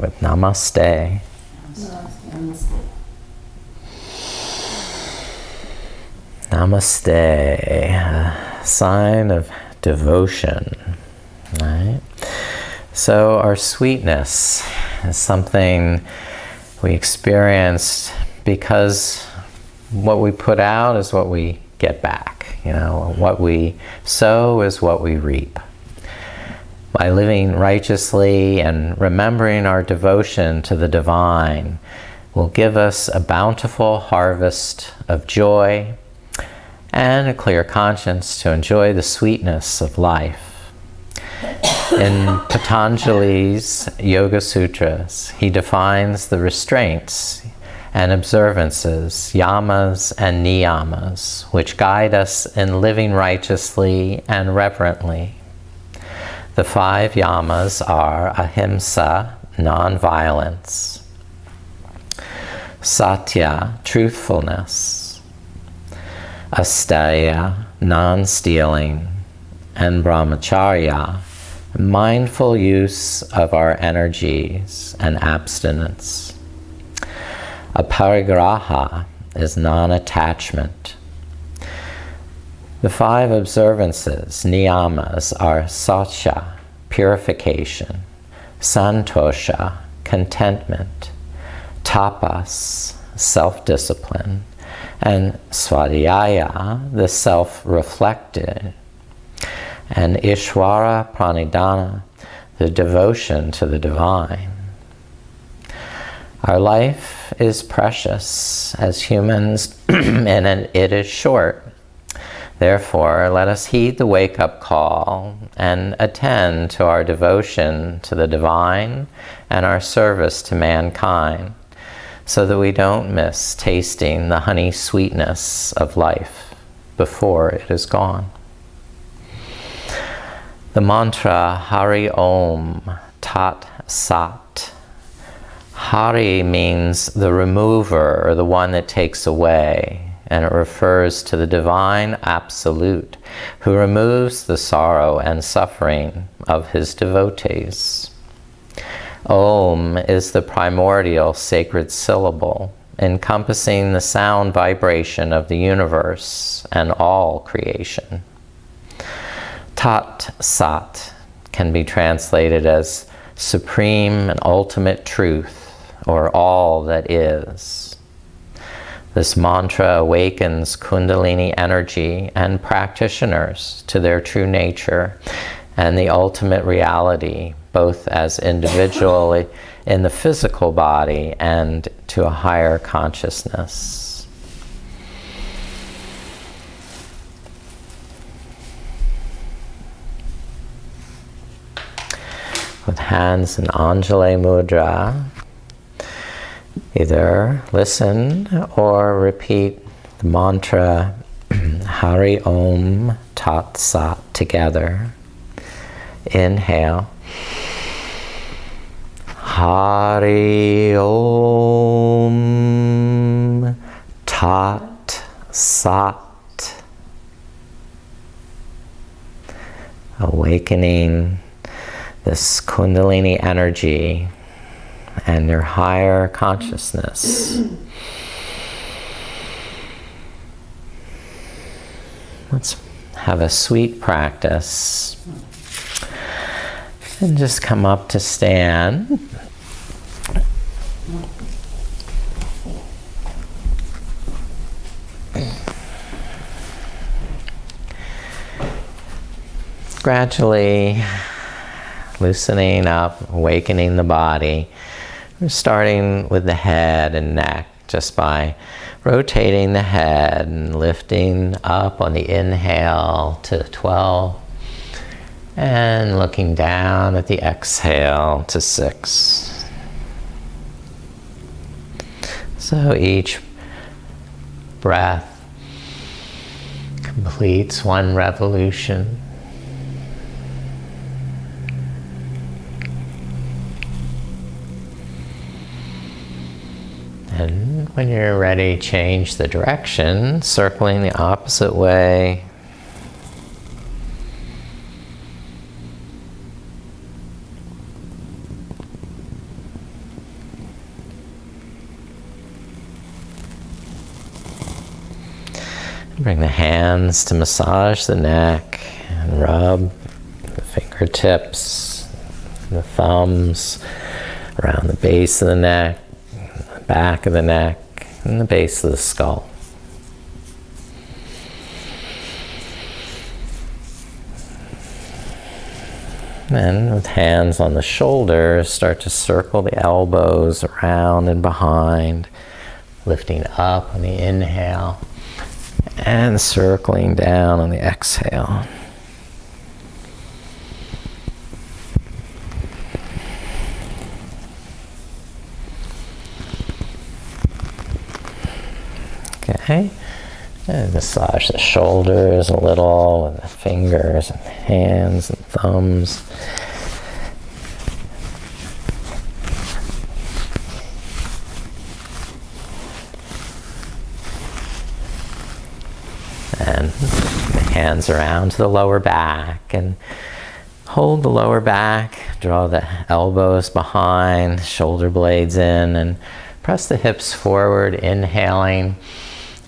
with namaste. Namaste, a sign of devotion, right? So our sweetness is something we experience because what we put out is what we get back. You know, what we sow is what we reap. By living righteously and remembering our devotion to the divine will give us a bountiful harvest of joy and a clear conscience to enjoy the sweetness of life. In Patanjali's Yoga Sutras, he defines the restraints and observances, Yamas and Niyamas, which guide us in living righteously and reverently. The 5 Yamas are Ahimsa, non-violence; Satya, truthfulness; Asteya, non-stealing; and Brahmacharya, mindful use of our energies and abstinence. Aparigraha is non-attachment. The 5 observances, niyamas, are Saucha, purification; Santosha, contentment; Tapas, self-discipline; and Svadhyaha, the self-reflected; and Ishvara Pranidhana, the devotion to the divine. Our life is precious as humans and it is short. Therefore, let us heed the wake-up call and attend to our devotion to the divine and our service to mankind, so that we don't miss tasting the honey sweetness of life before it is gone. The mantra Hari Om Tat Sat. Hari means the remover, or the one that takes away, and it refers to the divine absolute who removes the sorrow and suffering of his devotees. Om is the primordial sacred syllable, encompassing the sound vibration of the universe and all creation. Tat Sat can be translated as supreme and ultimate truth, or all that is. This mantra awakens Kundalini energy and practitioners to their true nature and the ultimate reality, both as individually in the physical body and to a higher consciousness. With hands in Anjali Mudra, either listen or repeat the mantra Hari Om Tat Sat together. Inhale. Hari Om Tat Sat. Awakening this Kundalini energy and your higher consciousness. Let's have a sweet practice. And just come up to stand. Gradually loosening up, awakening the body. We're starting with the head and neck, just by rotating the head and lifting up on the inhale to 12, and looking down at the exhale to 6. So each breath completes one revolution. And when you're ready, change the direction, circling the opposite way. Bring the hands to massage the neck and rub the fingertips, the thumbs around the base of the neck, the back of the neck, and the base of the skull. Then, with hands on the shoulders, start to circle the elbows around and behind, lifting up on the inhale and circling down on the exhale. Okay. And massage the shoulders a little with the fingers and hands and thumbs. And the hands around to the lower back and hold the lower back. Draw the elbows behind, shoulder blades in, and press the hips forward, inhaling.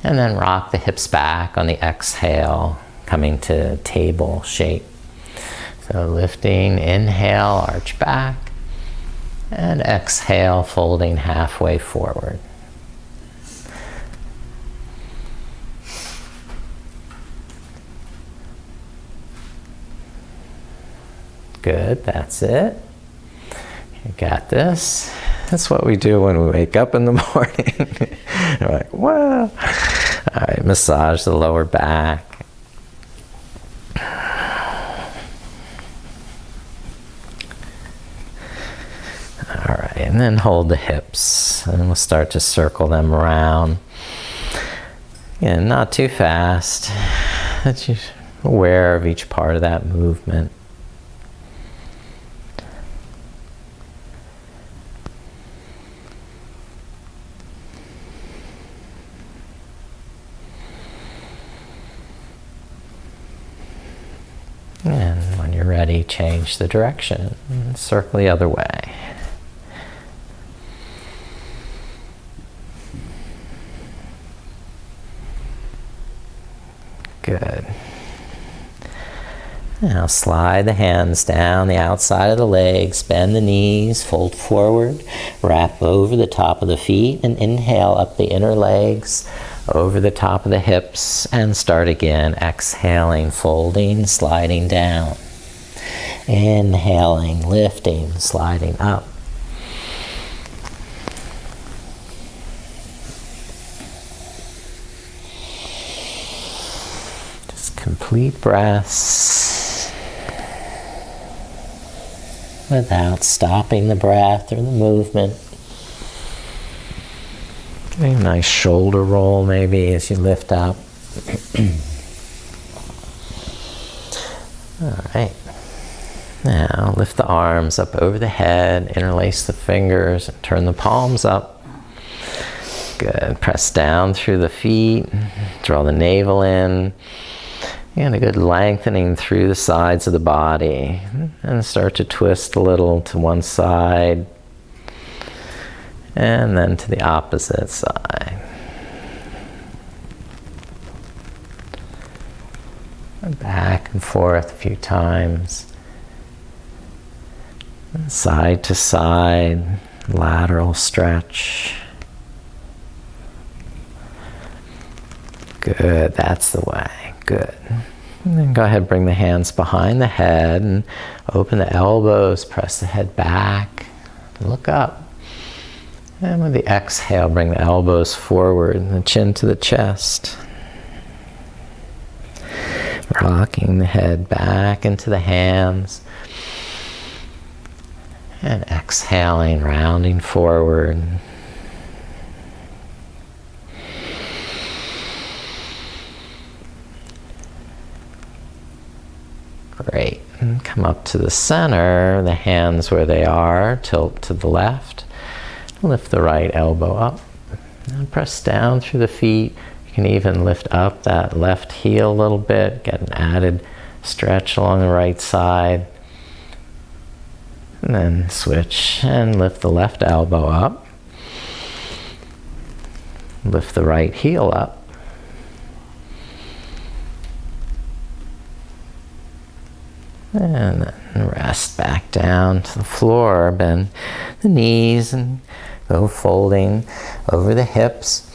And then rock the hips back on the exhale, coming to table shape. So lifting, inhale, arch back, and exhale, folding halfway forward. Good, that's it. You got this. That's what we do when we wake up in the morning. We're like, wow. All right, massage the lower back. All right, and then hold the hips. And we'll start to circle them around. Again, not too fast. That you're aware of each part of that movement. And when you're ready, change the direction and circle the other way. Good. Now slide the hands down the outside of the legs, bend the knees, fold forward, wrap over the top of the feet, and inhale up the inner legs, over the top of the hips, and start again, exhaling, folding, sliding down. Inhaling, lifting, sliding up. Just complete breaths without stopping the breath or the movement. A nice shoulder roll maybe as you lift up. All right. Now lift the arms up over the head, interlace the fingers, and turn the palms up. Good. Press down through the feet, draw the navel in, and a good lengthening through the sides of the body. And start to twist a little to one side, and then to the opposite side. Back and forth a few times. Side to side, lateral stretch. Good, that's the way. Good. And then go ahead, bring the hands behind the head and open the elbows, press the head back, look up. And with the exhale, bring the elbows forward and the chin to the chest. Rocking the head back into the hands. And exhaling, rounding forward. Great. And come up to the center, the hands where they are, tilt to the left. Lift the right elbow up and press down through the feet. You can even lift up that left heel a little bit, get an added stretch along the right side. And then switch and lift the left elbow up. Lift the right heel up. And then rest back down to the floor. Bend the knees and go folding over the hips.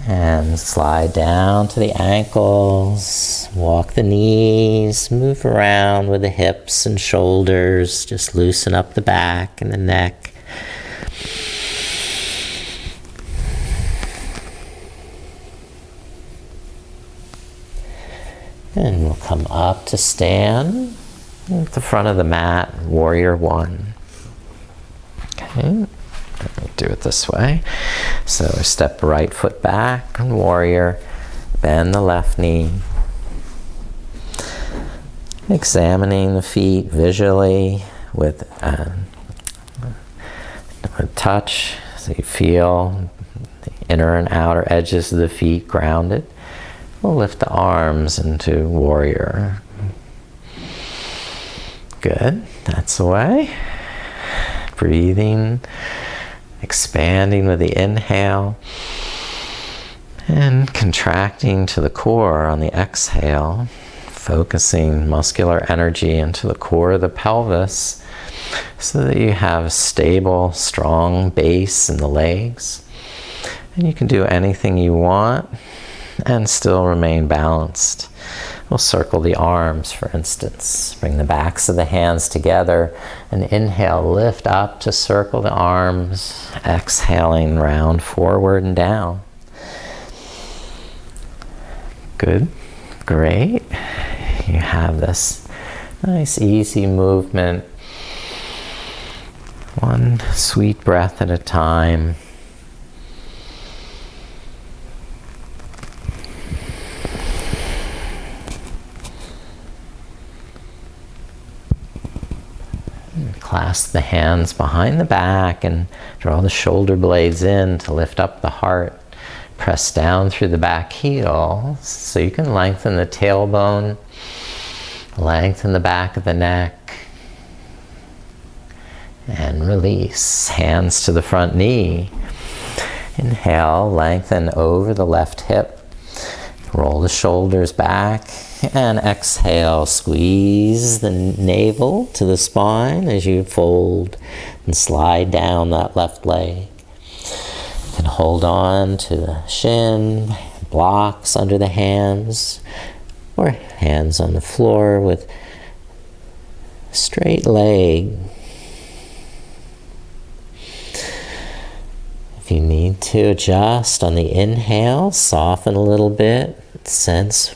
And slide down to the ankles. Walk the knees. Move around with the hips and shoulders. Just loosen up the back and the neck. And we'll come up to stand at the front of the mat, warrior one. Okay, do it this way. So step right foot back, warrior, bend the left knee. Examining the feet visually with touch, so you feel the inner and outer edges of the feet grounded. We'll lift the arms into warrior. Good, that's the way. Breathing, expanding with the inhale, and contracting to the core on the exhale, focusing muscular energy into the core of the pelvis so that you have a stable, strong base in the legs. And you can do anything you want and still remain balanced. We'll circle the arms, for instance. Bring the backs of the hands together and inhale, lift up to circle the arms, exhaling round forward and down. Good, great. You have this nice easy movement, one sweet breath at a time. Clasp the hands behind the back and draw the shoulder blades in to lift up the heart. Press down through the back heel so you can lengthen the tailbone, lengthen the back of the neck, and release. Hands to the front knee. Inhale, lengthen over the left hip. Roll the shoulders back. And exhale, squeeze the navel to the spine as you fold and slide down that left leg. And hold on to the shin, blocks under the hands, or hands on the floor with a straight leg. If you need to adjust on the inhale, soften a little bit, sense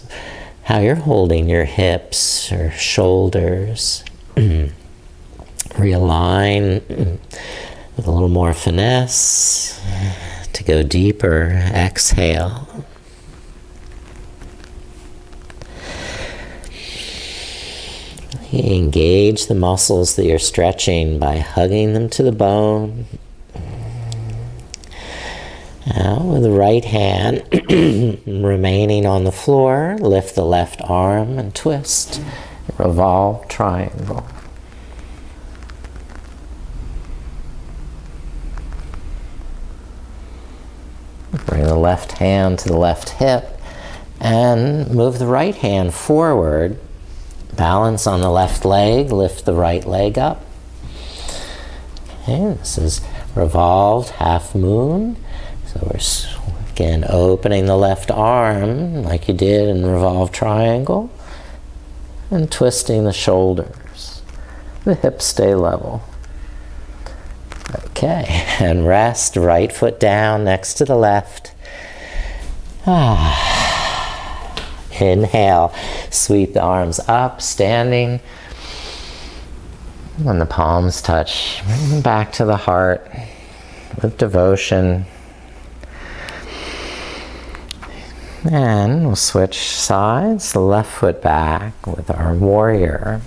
how you're holding your hips or shoulders. Realign with a little more finesse to go deeper. Exhale. Engage the muscles that you're stretching by hugging them to the bone. Now, with the right hand remaining on the floor, lift the left arm and twist. Revolve triangle. Bring the left hand to the left hip and move the right hand forward. Balance on the left leg, lift the right leg up. Okay, this is revolved half moon. So we're again opening the left arm like you did in revolved triangle and twisting the shoulders. The hips stay level. Okay, and rest, right foot down next to the left. Inhale, sweep the arms up, standing. When the palms touch, bring them back to the heart with devotion. And we'll switch sides, the left foot back with our warrior.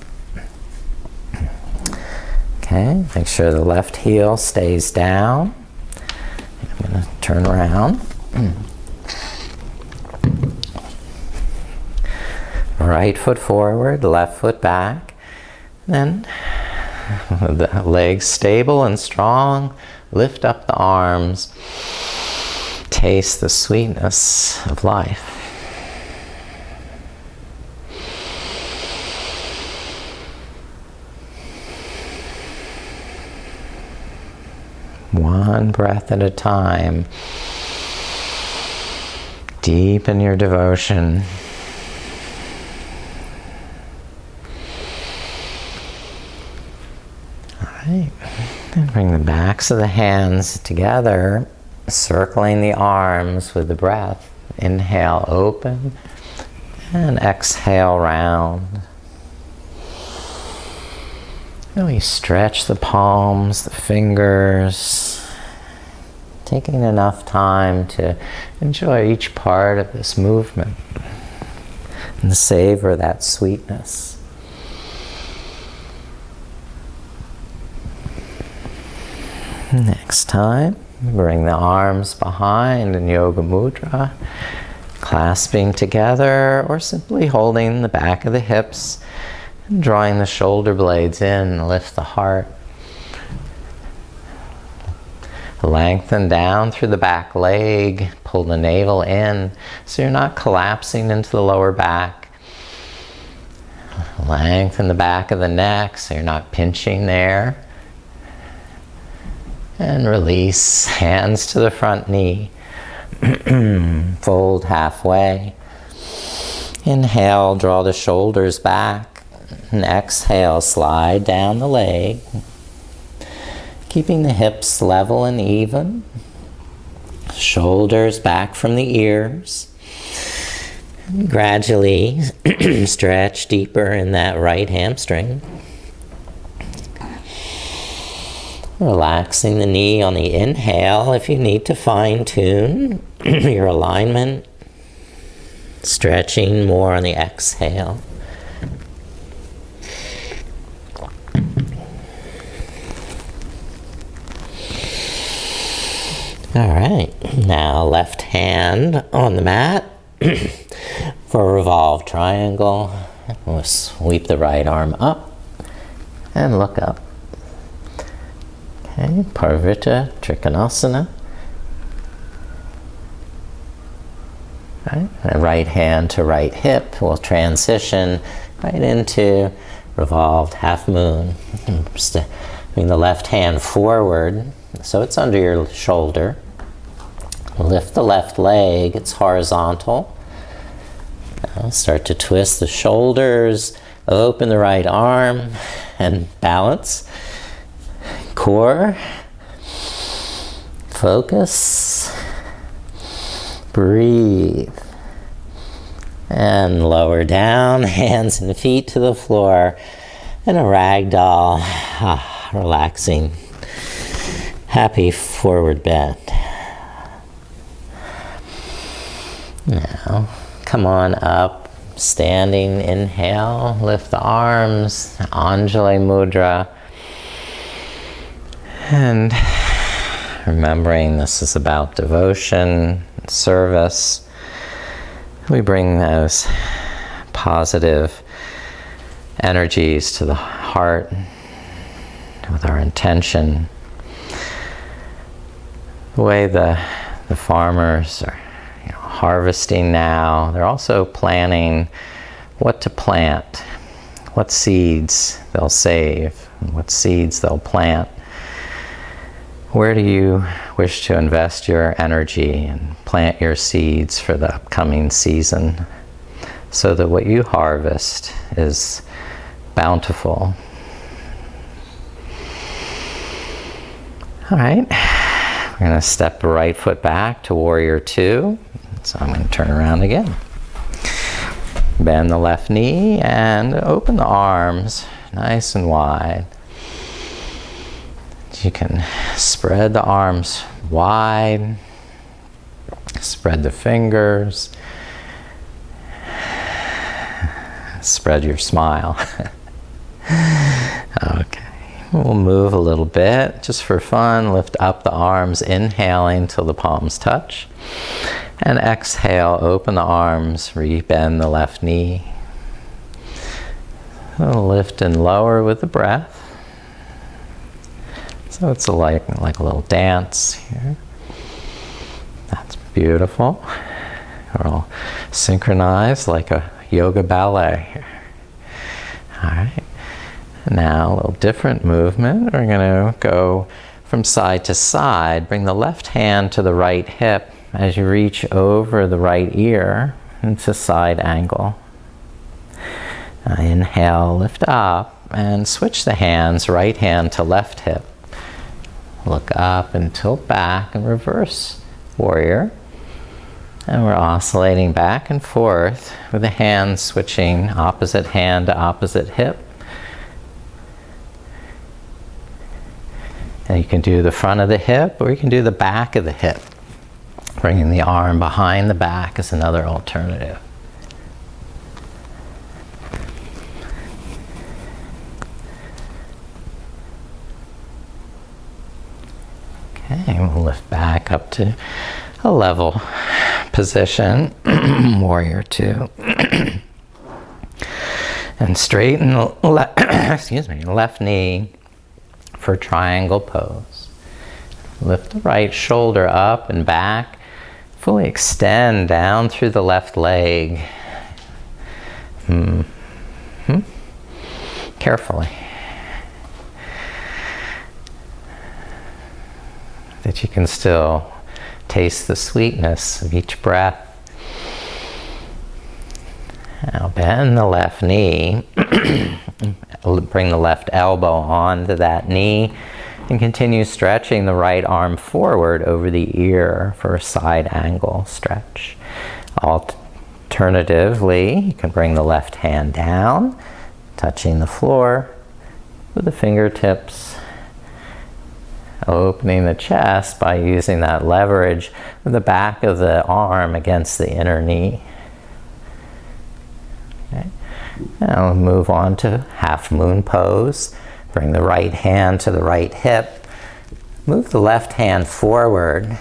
Okay, make sure the left heel stays down. I'm going to turn around. Right foot forward, left foot back. Then, with the legs stable and strong, lift up the arms. Taste the sweetness of life. one breath at a time. Deepen your devotion. All right. And bring the backs of the hands together, circling the arms with the breath. Inhale, open, and exhale, round. And we stretch the palms, the fingers, taking enough time to enjoy each part of this movement and savor that sweetness. Next time, bring the arms behind in Yoga Mudra, clasping together or simply holding the back of the hips and drawing the shoulder blades in, lift the heart. Lengthen down through the back leg, pull the navel in so you're not collapsing into the lower back. Lengthen the back of the neck so you're not pinching there. And release, hands to the front knee. Fold halfway. Inhale, draw the shoulders back. And exhale, slide down the leg. Keeping the hips level and even. Shoulders back from the ears. And gradually stretch deeper in that right hamstring. Relaxing the knee on the inhale if you need to fine-tune your alignment. Stretching more on the exhale. All right, now left hand on the mat for a revolved triangle. We'll sweep the right arm up and look up. Okay, Parvita Trikonasana. Right hand to right hip will transition right into revolved half moon. Bring the left hand forward so it's under your shoulder. Lift the left leg, it's horizontal. Now start to twist the shoulders, open the right arm, and balance. Core, focus, breathe, and lower down, hands and feet to the floor, and a ragdoll, relaxing, happy forward bend. Now, come on up, standing, inhale, lift the arms, Anjali Mudra. And remembering this is about devotion, service, we bring those positive energies to the heart with our intention. The way the farmers are harvesting now, they're also planning what to plant, what seeds they'll save, and what seeds they'll plant. Where do you wish to invest your energy and plant your seeds for the upcoming season so that what you harvest is bountiful? All right, we're going to step the right foot back to Warrior Two. So I'm going to turn around again. Bend the left knee and open the arms nice and wide. You can spread the arms wide, spread the fingers, spread your smile. Okay, we'll move a little bit just for fun. Lift up the arms, inhaling till the palms touch. And exhale, open the arms, rebend the left knee. Lift and lower with the breath. So it's like a little dance here. That's beautiful. We're all synchronized like a yoga ballet here. All right. Now a little different movement. We're going to go from side to side. Bring the left hand to the right hip as you reach over the right ear into side angle. Inhale, lift up, and switch the hands, right hand to left hip. Look up and tilt back and reverse warrior. And we're oscillating back and forth with the hands switching opposite hand to opposite hip. And you can do the front of the hip or you can do the back of the hip. Bringing the arm behind the back is another alternative. Okay, we'll lift back up to a level position, warrior two. And straighten the left knee for triangle pose. Lift the right shoulder up and back. Fully extend down through the left leg. Carefully. That you can still taste the sweetness of each breath. Now bend the left knee. Bring the left elbow onto that knee and continue stretching the right arm forward over the ear for a side angle stretch. Alternatively, you can bring the left hand down, touching the floor with the fingertips, opening the chest by using that leverage with the back of the arm against the inner knee. Okay. Now we'll move on to half moon pose. Bring the right hand to the right hip. Move the left hand forward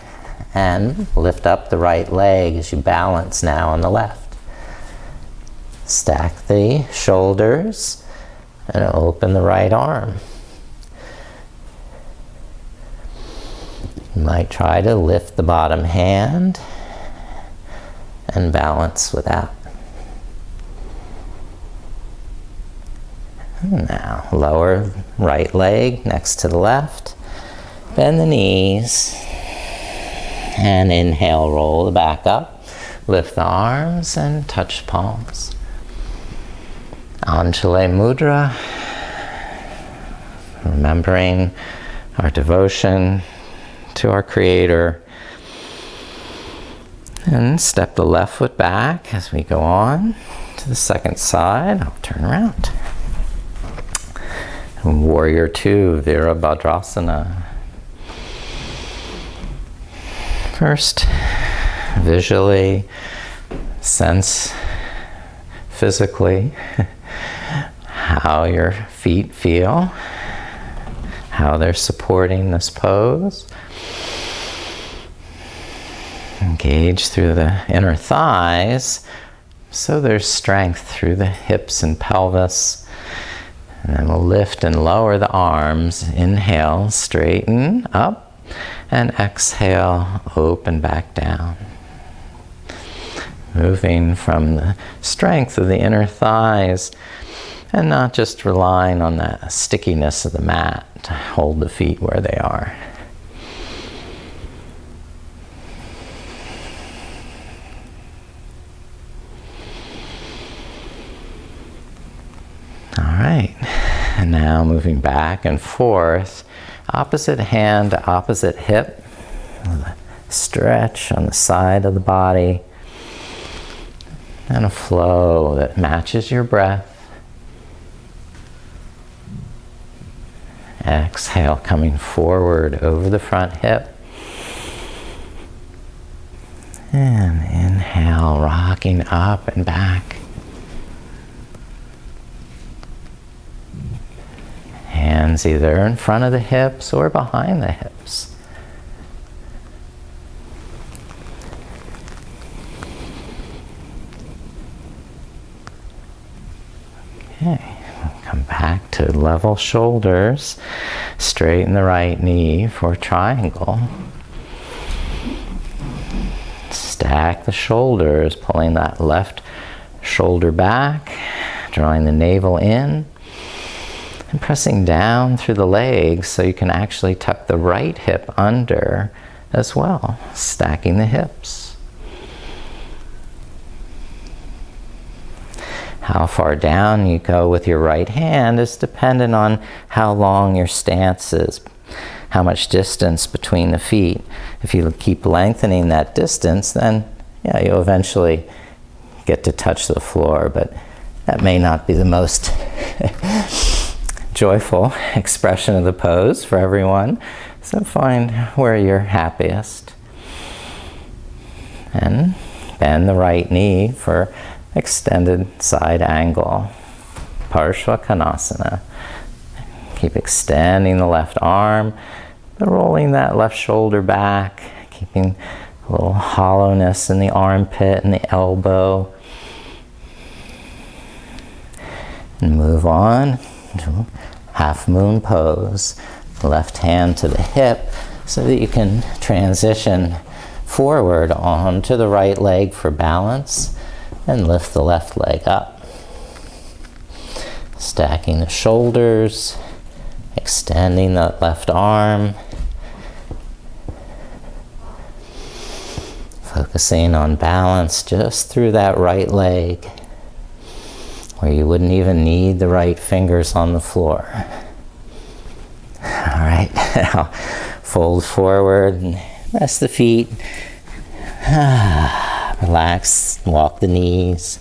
and lift up the right leg as you balance now on the left. Stack the shoulders and open the right arm. You might try to lift the bottom hand and balance without. Now, lower right leg next to the left. Bend the knees. And inhale, roll the back up. Lift the arms and touch palms. Anjali Mudra. Remembering our devotion to our Creator. And step the left foot back as we go on to the second side. I'll turn around. Warrior two, Virabhadrasana. First, visually, sense physically how your feet feel, how they're supporting this pose. Engage through the inner thighs so there's strength through the hips and pelvis. And then we'll lift and lower the arms. Inhale, straighten up, and exhale, open back down. Moving from the strength of the inner thighs and not just relying on the stickiness of the mat to hold the feet where they are. All right, and now moving back and forth, opposite hand to opposite hip, stretch on the side of the body, and a flow that matches your breath. Exhale, coming forward over the front hip. And inhale, rocking up and back. Hands either in front of the hips or behind the hips. Okay, come back to level shoulders. Straighten the right knee for triangle. Stack the shoulders, pulling that left shoulder back, drawing the navel in. And pressing down through the legs so you can actually tuck the right hip under as well, stacking the hips. How far down you go with your right hand is dependent on how long your stance is, how much distance between the feet. If you keep lengthening that distance, then yeah, you'll eventually get to touch the floor, but that may not be the most joyful expression of the pose for everyone. So find where you're happiest. And bend the right knee for extended side angle, Parshva Konasana. Keep extending the left arm, but rolling that left shoulder back, keeping a little hollowness in the armpit and the elbow. And move on to half moon pose. Left hand to the hip so that you can transition forward onto the right leg for balance. And lift the left leg up. Stacking the shoulders, extending the left arm. Focusing on balance just through that right leg, where you wouldn't even need the right fingers on the floor. All right, now fold forward and rest the feet. Relax, walk the knees.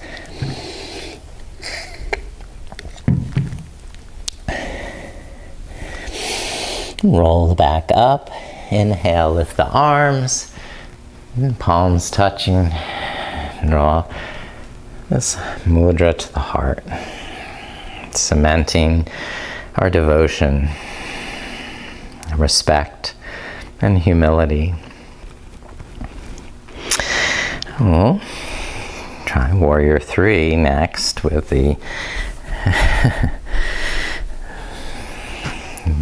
Roll the back up. Inhale, lift the arms. Palms touching. Draw this mudra to the heart. Cementing our devotion, respect, and humility. We'll try Warrior 3 next with the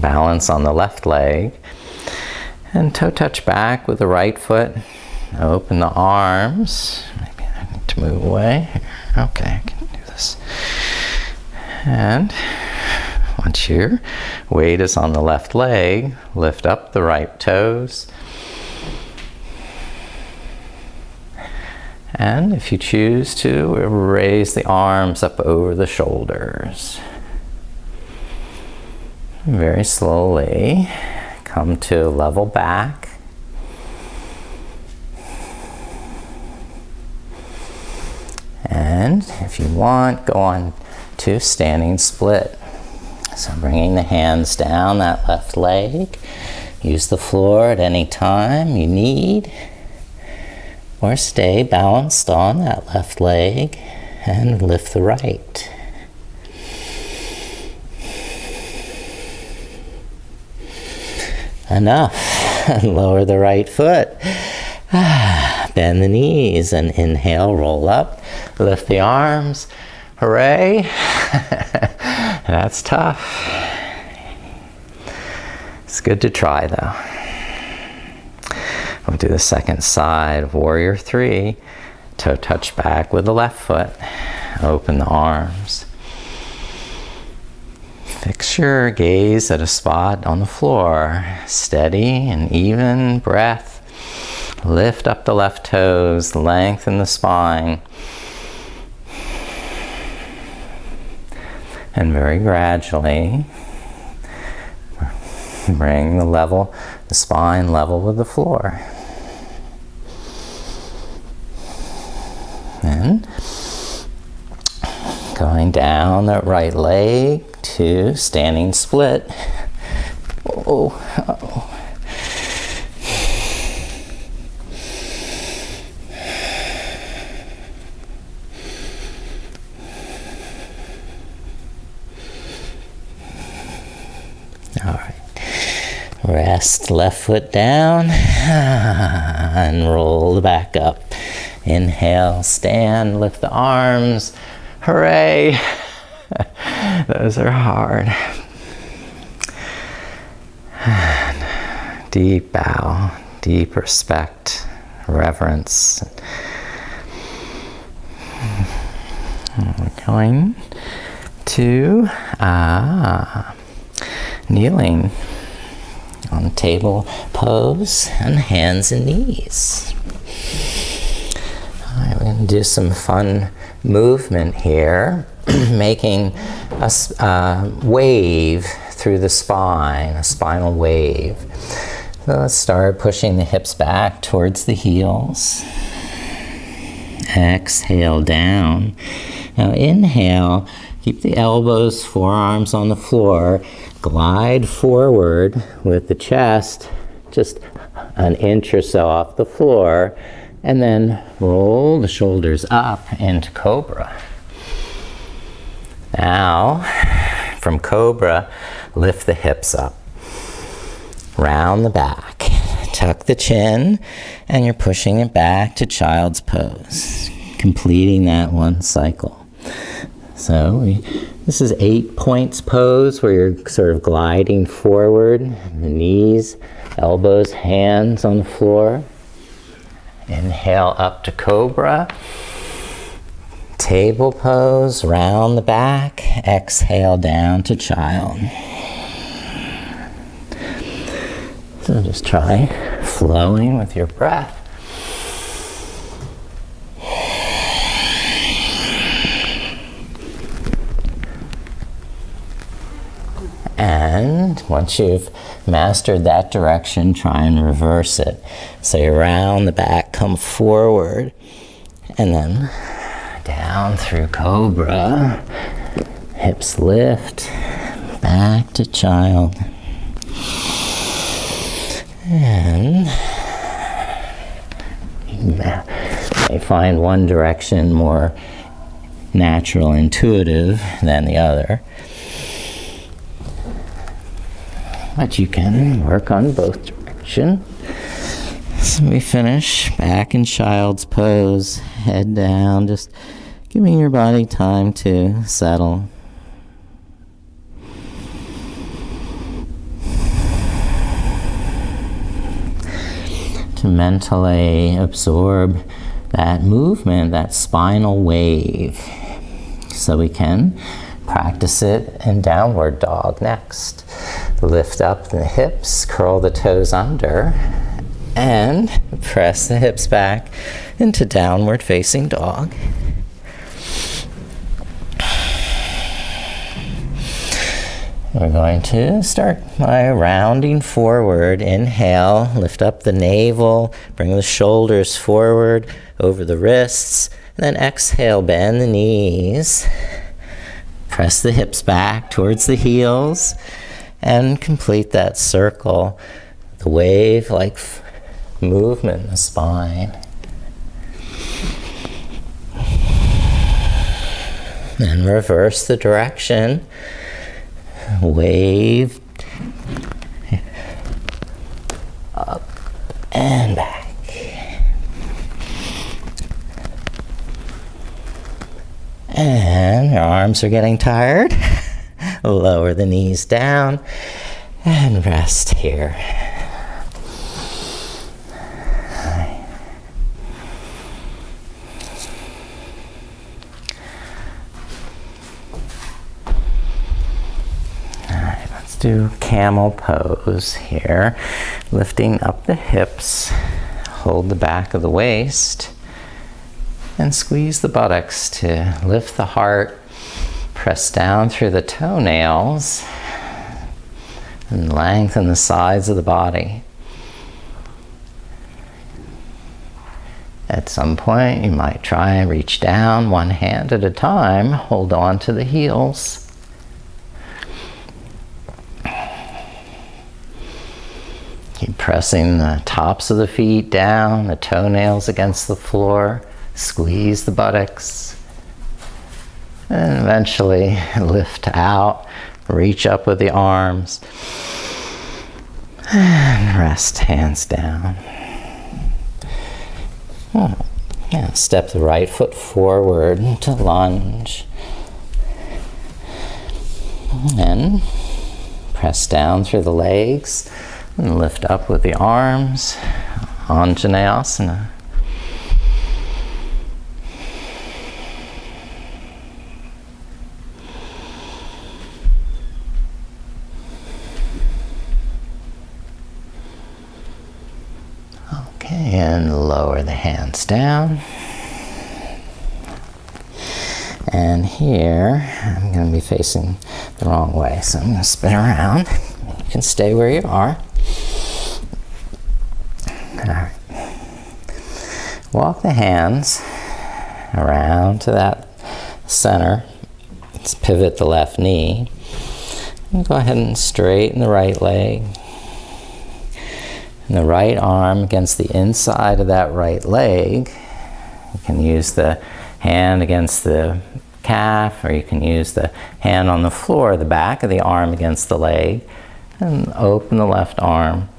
balance on the left leg. And toe touch back with the right foot. Open the arms. Maybe I need to move away. Okay, I can do this. And once your weight is on the left leg, lift up the right toes. And if you choose to, raise the arms up over the shoulders. Very slowly come to level back. And if you want, go on to standing split. So bringing the hands down that left leg. Use the floor at any time you need. Or stay balanced on that left leg and lift the right. Enough. Lower the right foot. Bend the knees and inhale, roll up. Lift the arms. Hooray. That's tough. It's good to try though. We'll do the second side of Warrior 3. Toe touch back with the left foot. Open the arms. Fix your gaze at a spot on the floor. Steady and even breath. Lift up the left toes. Lengthen the spine. And very gradually bring the spine level with the floor. And going down that right leg to standing split. Oh. All right. Rest left foot down and roll the back up. Inhale, stand, lift the arms. Hooray! Those are hard. Deep bow, deep respect, reverence. We're going to kneeling on table pose and hands and knees. All right, we're going to do some fun movement here, making a wave through the spine, a spinal wave. So let's start pushing the hips back towards the heels. Exhale down. Now inhale, keep the elbows, forearms on the floor. Glide forward with the chest just an inch or so off the floor, and then roll the shoulders up into Cobra. Now, from Cobra, lift the hips up. Round the back. Tuck the chin, and you're pushing it back to Child's Pose, completing that one cycle. So this is 8 points pose, where you're sort of gliding forward, the knees, elbows, hands on the floor. Inhale up to Cobra. Table pose, round the back. Exhale down to Child. So just try flowing with your breath. And once you've mastered that direction, try and reverse it. So you're round the back, come forward, and then down through Cobra. Hips lift, back to Child. And you may find one direction more natural, intuitive than the other. But you can work on both directions. So we finish back in Child's Pose, head down, just giving your body time to settle. To mentally absorb that movement, that spinal wave. So we can practice it in downward dog next. Lift up the hips, curl the toes under, and press the hips back into downward facing dog. We're going to start by rounding forward. Inhale, lift up the navel, bring the shoulders forward over the wrists, and then exhale, bend the knees. Press the hips back towards the heels and complete that circle, the wave-like movement in the spine. Then reverse the direction. Wave up and back. And your arms are getting tired. Lower the knees down and rest here. Do camel pose here, lifting up the hips, hold the back of the waist, and squeeze the buttocks to lift the heart. Press down through the toenails and lengthen the sides of the body. At some point, you might try and reach down one hand at a time, hold on to the heels. Keep pressing the tops of the feet down, the toenails against the floor. Squeeze the buttocks. And eventually lift out, reach up with the arms. And rest, hands down. Yeah, step the right foot forward to lunge. And press down through the legs. And lift up with the arms, Anjaneyasana. And lower the hands down. And here, I'm going to be facing the wrong way, so I'm going to spin around. You can stay where you are. All right. Walk the hands around to that center. Let's pivot the left knee. And go ahead and straighten the right leg. And the right arm against the inside of that right leg. You can use the hand against the calf, or you can use the hand on the floor, the back of the arm against the leg, and open the left arm.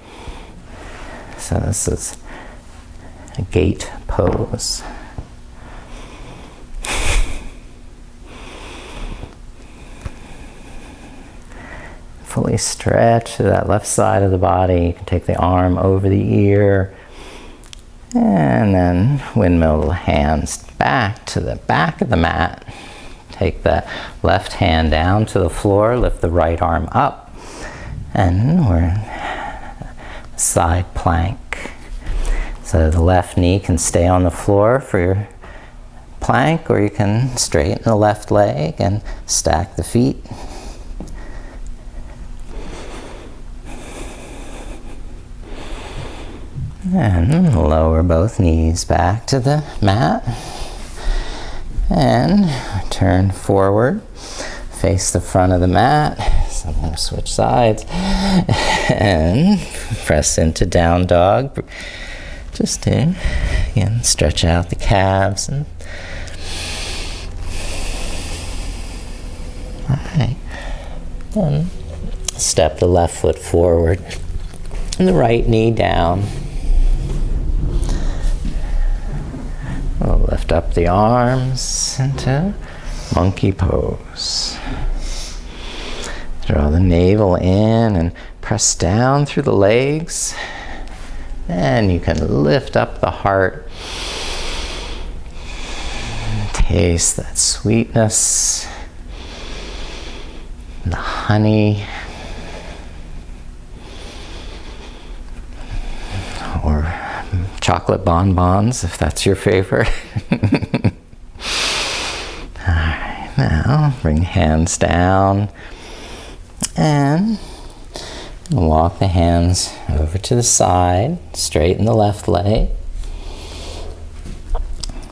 So this is a gate pose. Fully stretch to that left side of the body. You can take the arm over the ear, and then windmill the hands back to the back of the mat. Take the left hand down to the floor, lift the right arm up, and we're in side plank. So the left knee can stay on the floor for your plank, or you can straighten the left leg and stack the feet. And lower both knees back to the mat. And turn forward. Face the front of the mat. So I'm going to switch sides. And press into down dog. Just to, again, stretch out the calves. And all right. Then step the left foot forward. And the right knee down. We'll lift up the arms into monkey pose. Draw the navel in and press down through the legs. And you can lift up the heart. Taste that sweetness, the honey, or chocolate bonbons, if that's your favorite. All right, now bring hands down and walk the hands over to the side, straighten the left leg.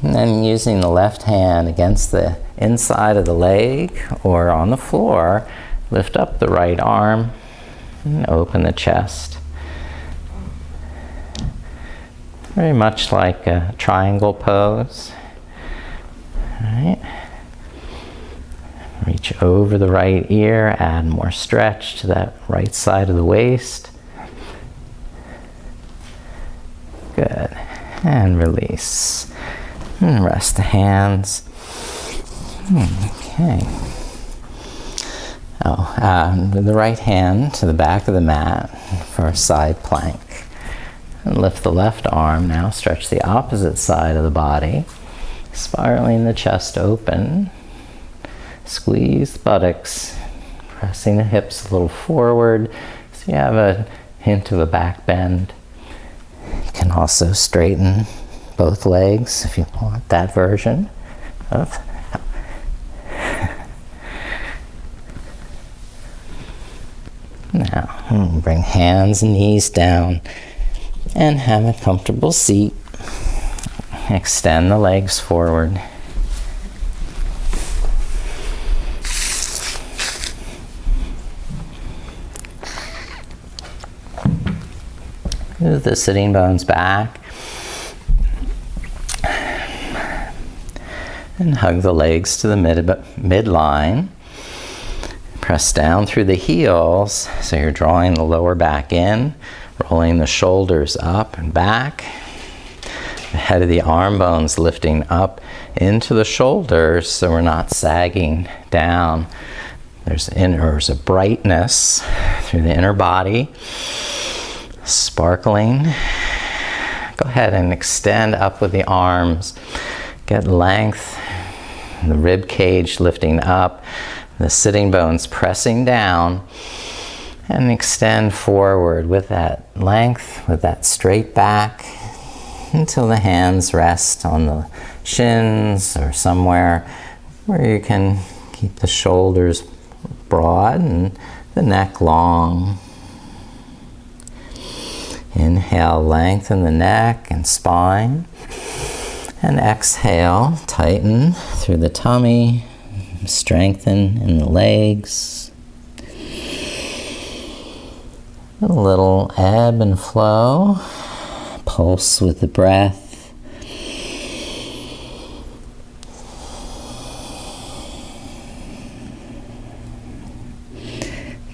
And then using the left hand against the inside of the leg or on the floor, lift up the right arm and open the chest. Very much like a triangle pose. All right. Reach over the right ear, add more stretch to that right side of the waist. Good. And release. And rest the hands. Okay. With the right hand to the back of the mat for a side plank. And lift the left arm. Now stretch the opposite side of the body. Spiraling the chest open. Squeeze the buttocks. Pressing the hips a little forward. So you have a hint of a back bend. You can also straighten both legs if you want that version of. Now bring hands and knees down. And have a comfortable seat. Extend the legs forward. Move the sitting bones back. And hug the legs to the midline. Press down through the heels, so you're drawing the lower back in. Rolling the shoulders up and back. The head of the arm bones lifting up into the shoulders so we're not sagging down. There's a brightness through the inner body. Sparkling. Go ahead and extend up with the arms. Get length. The rib cage lifting up. The sitting bones pressing down. And extend forward with that length, with that straight back. until the hands rest on the shins or somewhere where you can keep the shoulders broad and the neck long. Inhale, lengthen the neck and spine. And exhale, tighten through the tummy, strengthen in the legs. A little ebb and flow, pulse with the breath.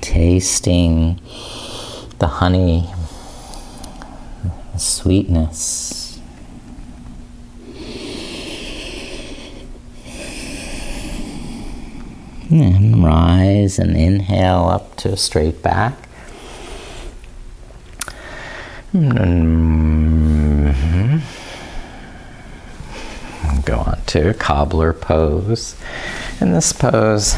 Tasting the honey, the sweetness. And rise and inhale up to a straight back. Go on to a cobbler pose. In this pose,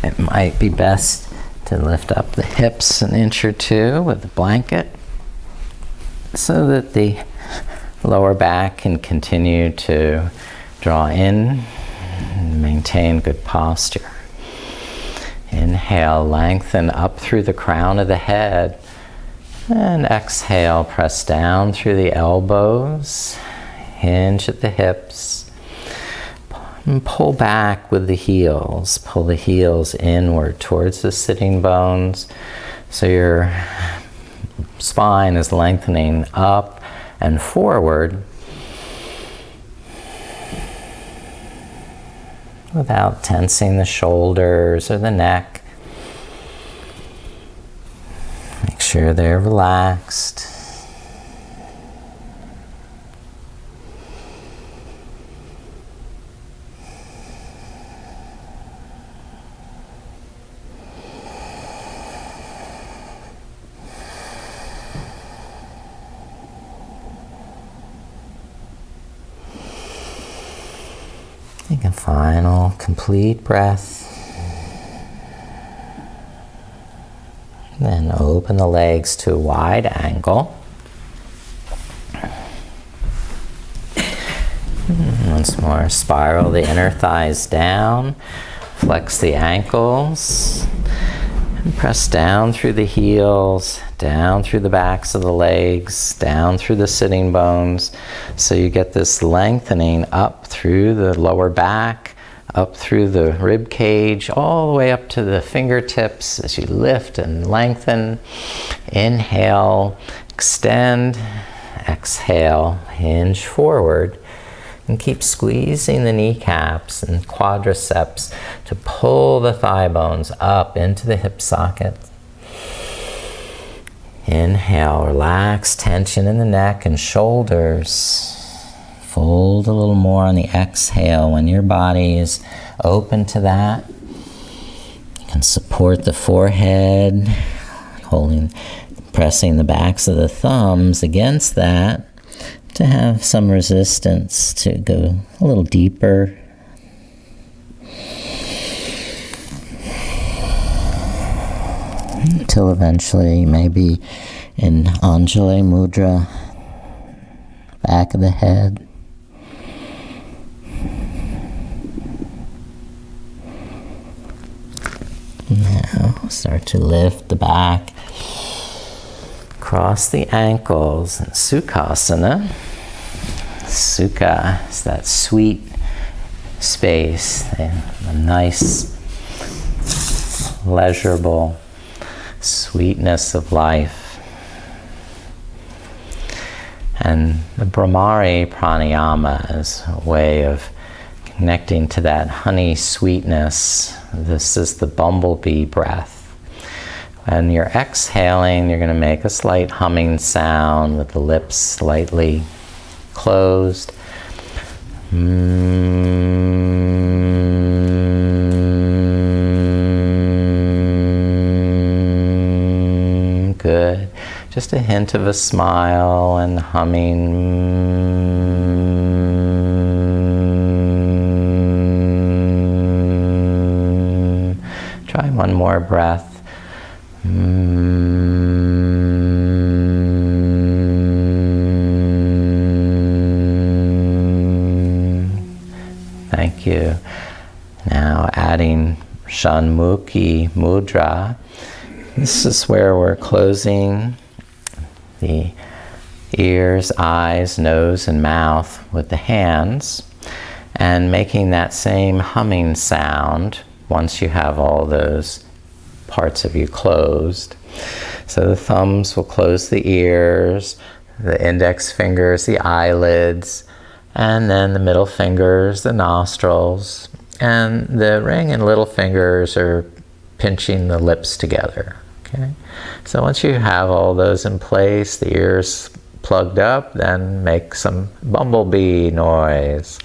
it might be best to lift up the hips an inch or two with a blanket so that the lower back can continue to draw in and maintain good posture. Inhale, lengthen up through the crown of the head. And exhale, press down through the elbows, hinge at the hips, and pull back with the heels. Pull the heels inward towards the sitting bones so your spine is lengthening up and forward without tensing the shoulders or the neck. Make sure they're relaxed. Take a final complete breath. Then open the legs to a wide angle. Once more, spiral the inner thighs down. Flex the ankles. And press down through the heels, down through the backs of the legs, down through the sitting bones. So you get this lengthening up through the lower back, up through the rib cage, all the way up to the fingertips as you lift and lengthen. Inhale, extend. Exhale, hinge forward. And keep squeezing the kneecaps and quadriceps to pull the thigh bones up into the hip socket. Inhale, relax tension in the neck and shoulders. Fold a little more on the exhale when your body is open to that. You can support the forehead, pressing the backs of the thumbs against that to have some resistance to go a little deeper. Until eventually maybe in Anjali Mudra, back of the head. Now start to lift the back, cross the ankles, and Sukhasana. Sukha is that sweet space, a nice, pleasurable sweetness of life. And the Brahmacharya pranayama is a way of connecting to that honey sweetness. This is the bumblebee breath. When you're exhaling, you're going to make a slight humming sound with the lips slightly closed. Good. Just a hint of a smile and humming. Try one more breath. Thank you. Now adding Shanmukhi Mudra. This is where we're closing the ears, eyes, nose, and mouth with the hands, and making that same humming sound once you have all those parts of you closed. So the thumbs will close the ears, the index fingers, the eyelids, and then the middle fingers, the nostrils, and the ring and little fingers are pinching the lips together. Okay? So once you have all those in place, the ears plugged up, then make some bumblebee noise.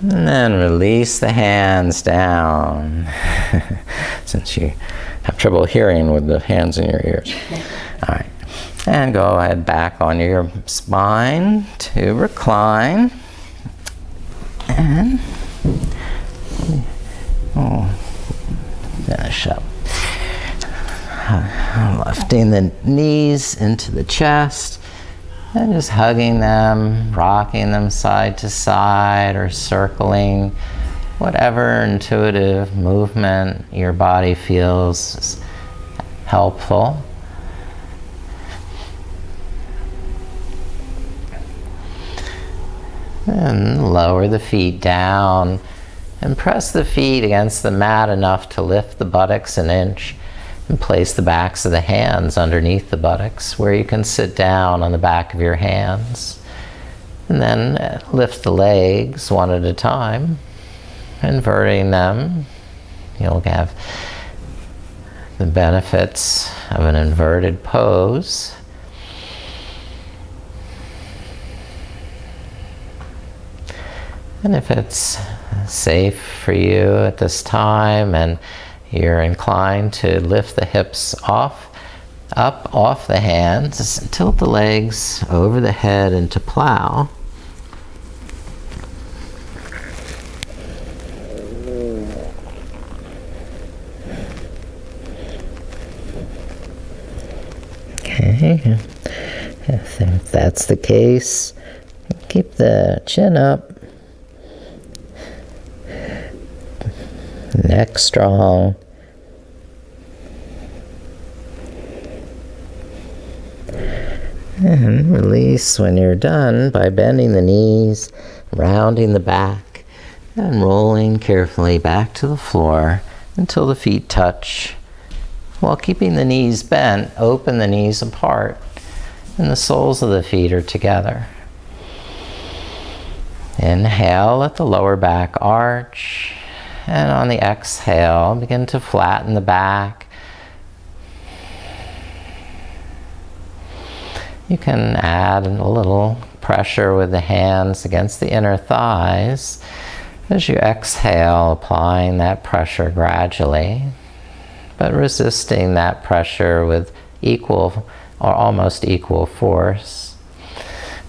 And then release the hands down, since you have trouble hearing with the hands in your ears. All right, and go ahead back on your spine to recline. And finish up. Lifting the knees into the chest. And just hugging them, rocking them side to side, or circling, whatever intuitive movement your body feels is helpful. And lower the feet down and press the feet against the mat enough to lift the buttocks an inch. And place the backs of the hands underneath the buttocks, where you can sit down on the back of your hands. And then lift the legs one at a time, inverting them. You'll have the benefits of an inverted pose. And if it's safe for you at this time, and you're inclined to lift the hips up off the hands, tilt the legs over the head into plow. Okay, if that's the case, keep the chin up. Neck strong. And release when you're done by bending the knees, rounding the back, and rolling carefully back to the floor until the feet touch. While keeping the knees bent, open the knees apart, and the soles of the feet are together. Inhale, let the lower back arch. And on the exhale, begin to flatten the back. You can add a little pressure with the hands against the inner thighs as you exhale, applying that pressure gradually, but resisting that pressure with equal or almost equal force.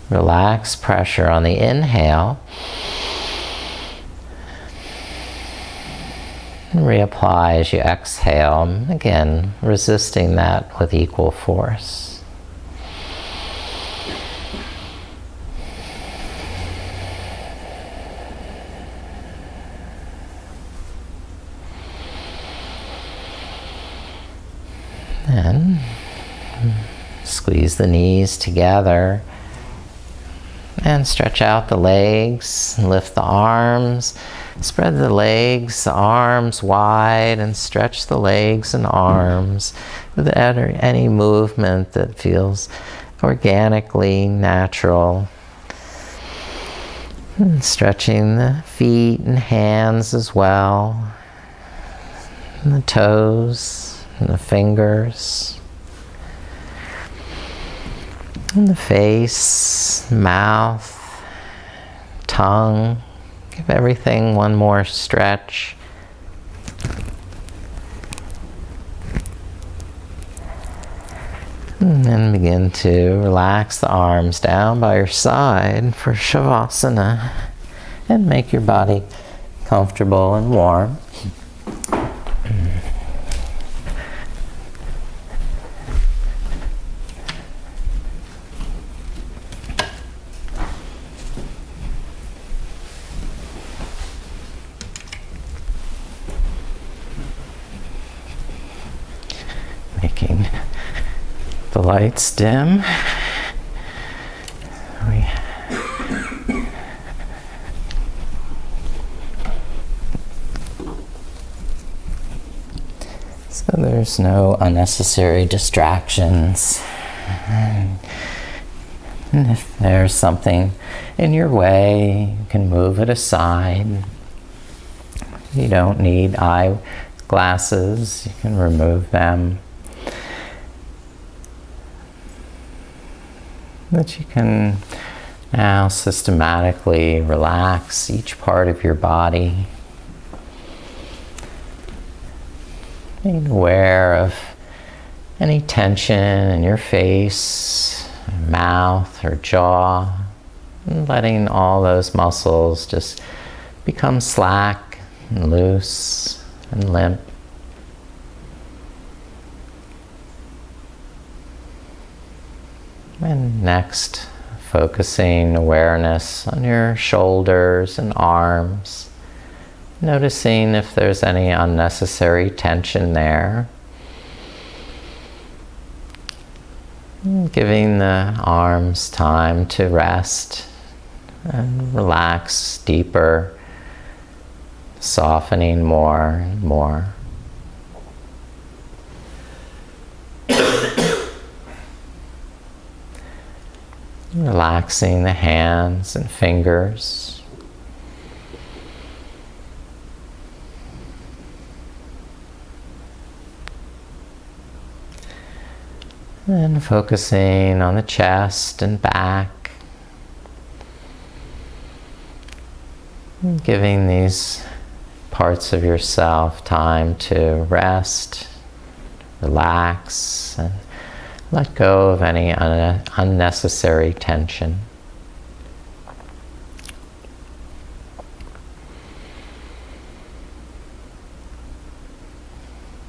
Relax pressure on the inhale. And reapply as you exhale, again, resisting that with equal force. Then squeeze the knees together and stretch out the legs, lift the arms. Spread the legs, the arms wide, and stretch the legs and arms with any movement that feels organically natural. And stretching the feet and hands as well, and the toes and the fingers, and the face, mouth, tongue. Give everything one more stretch. And then begin to relax the arms down by your side for Shavasana and make your body comfortable and warm. Making the lights dim. So there's no unnecessary distractions. And if there's something in your way, you can move it aside. You don't need eyeglasses, you can remove them. But you can now systematically relax each part of your body. Being aware of any tension in your face, mouth, or jaw, and letting all those muscles just become slack and loose and limp. And next, focusing awareness on your shoulders and arms, noticing if there's any unnecessary tension there. Giving the arms time to rest and relax deeper, softening more and more. Relaxing the hands and fingers. And focusing on the chest and back. And giving these parts of yourself time to rest, relax, and let go of any unnecessary tension.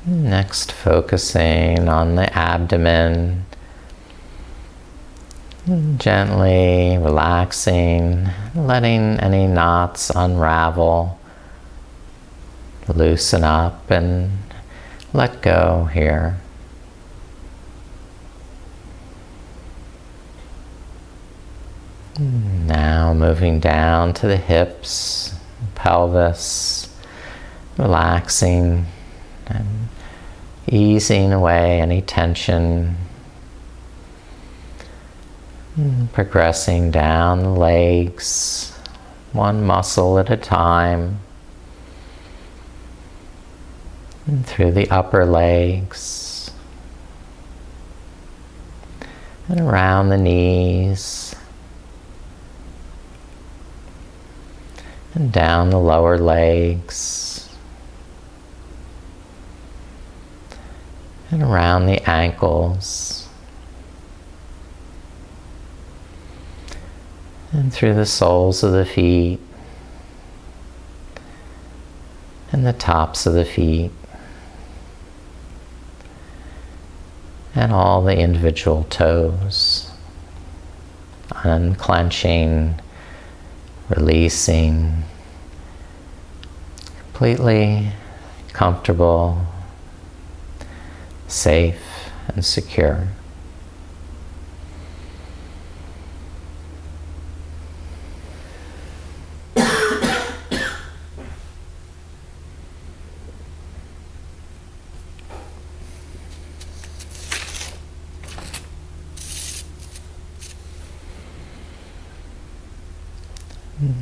Next, focusing on the abdomen, gently relaxing, letting any knots unravel, loosen up, and let go here. Now moving down to the hips, pelvis, relaxing and easing away any tension. Progressing down the legs, one muscle at a time. And through the upper legs. And around the knees. And down the lower legs, and around the ankles, and through the soles of the feet, and the tops of the feet, and all the individual toes, unclenching, releasing, completely comfortable, safe, and secure.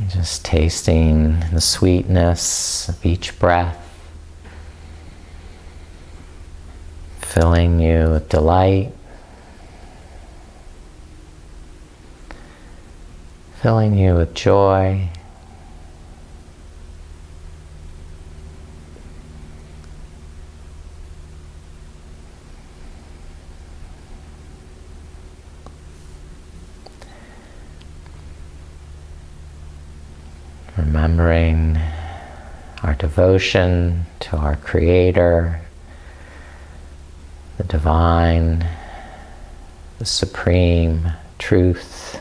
Just tasting the sweetness of each breath, filling you with delight, filling you with joy, remembering our devotion to our Creator, the divine, the supreme truth.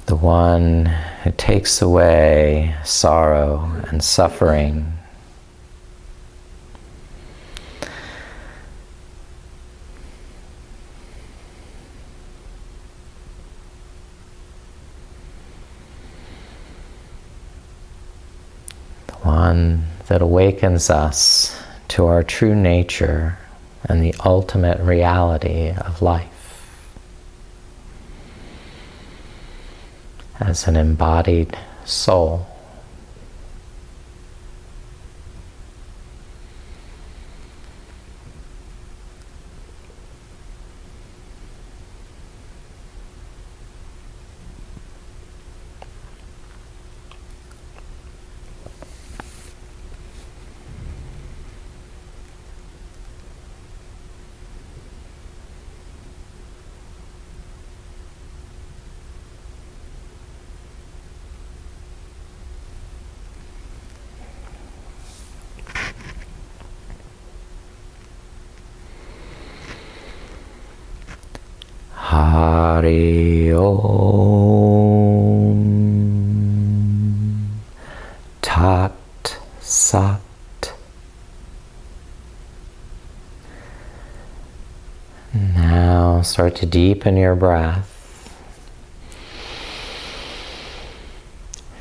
The one who takes away sorrow and suffering. The one that awakens us to our true nature and the ultimate reality of life. As an embodied soul. Hari Om Tat Sat. Now start to deepen your breath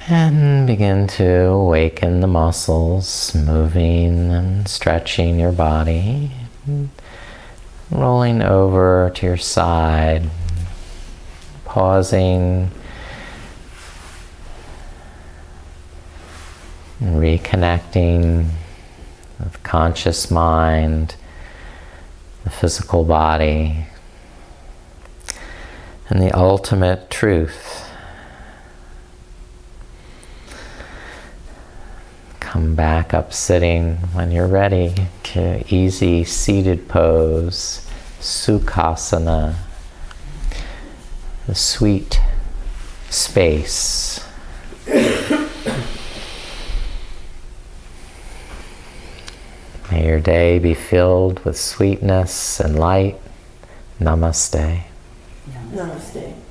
and begin to awaken the muscles, moving and stretching your body. Rolling over to your side, pausing, and reconnecting with conscious mind, the physical body, and the ultimate truth. Come back up sitting when you're ready to easy seated pose, Sukhasana, the sweet space. May your day be filled with sweetness and light. Namaste. Namaste.